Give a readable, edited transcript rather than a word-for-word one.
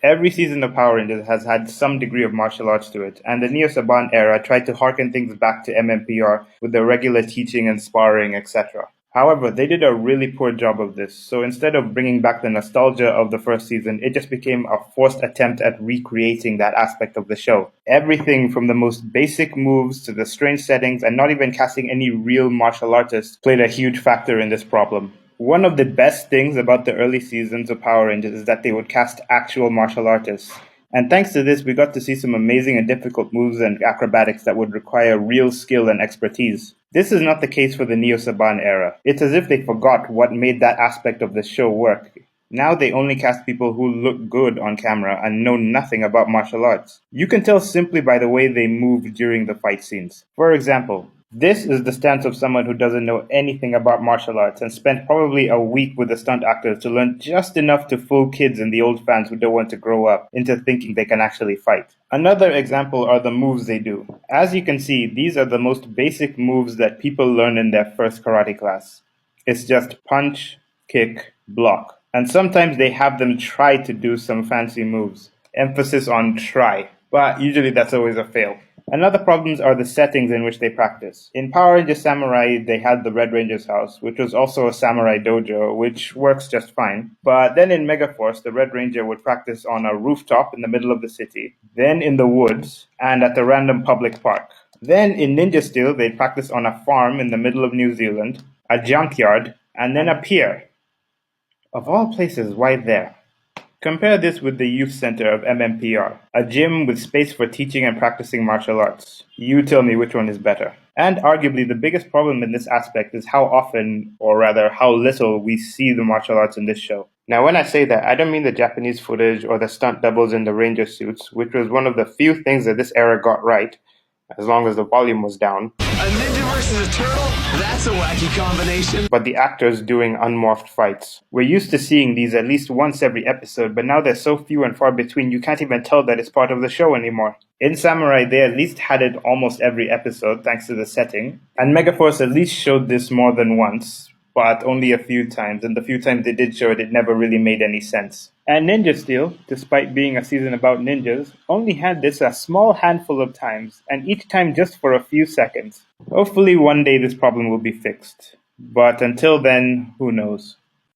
Every season of Power Rangers has had some degree of martial arts to it, and the Neo Saban era tried to harken things back to MMPR with the regular teaching and sparring, etc. However, they did a really poor job of this, so instead of bringing back the nostalgia of the first season, it just became a forced attempt at recreating that aspect of the show. Everything from the most basic moves to the strange settings and not even casting any real martial artists played a huge factor in this problem. One of the best things about the early seasons of Power Rangers is that they would cast actual martial artists. And thanks to this, we got to see some amazing and difficult moves and acrobatics that would require real skill and expertise. This is not the case for the Neo Saban era. It's as if they forgot what made that aspect of the show work. Now they only cast people who look good on camera and know nothing about martial arts. You can tell simply by the way they move during the fight scenes. For example, this is the stance of someone who doesn't know anything about martial arts and spent probably a week with the stunt actors to learn just enough to fool kids and the old fans who don't want to grow up into thinking they can actually fight. Another example are the moves they do. As you can see, these are the most basic moves that people learn in their first karate class. It's just punch, kick, block. And sometimes they have them try to do some fancy moves. Emphasis on try. But usually that's always a fail. Another problems are the settings in which they practice. In Power Rangers Samurai, they had the Red Ranger's house, which was also a samurai dojo, which works just fine. But then in Megaforce, the Red Ranger would practice on a rooftop in the middle of the city, then in the woods, and at a random public park. Then in Ninja Steel, they'd practice on a farm in the middle of New Zealand, a junkyard, and then a pier. Of all places, why there? Compare this with the youth center of MMPR, a gym with space for teaching and practicing martial arts. You tell me which one is better. And arguably the biggest problem in this aspect is how often, or rather how little, we see the martial arts in this show. Now when I say that, I don't mean the Japanese footage or the stunt doubles in the ranger suits, which was one of the few things that this era got right, as long as the volume was down. A ninja versus a turtle? That's a wacky combination. But the actors doing unmorphed fights. We're used to seeing these at least once every episode, but now they're so few and far between you can't even tell that it's part of the show anymore. In Samurai, they at least had it almost every episode thanks to the setting, and Megaforce at least showed this more than once, but only a few times, and the few times they did show it, it never really made any sense. And Ninja Steel, despite being a season about ninjas, only had this a small handful of times, and each time just for a few seconds. Hopefully one day this problem will be fixed. But until then, who knows?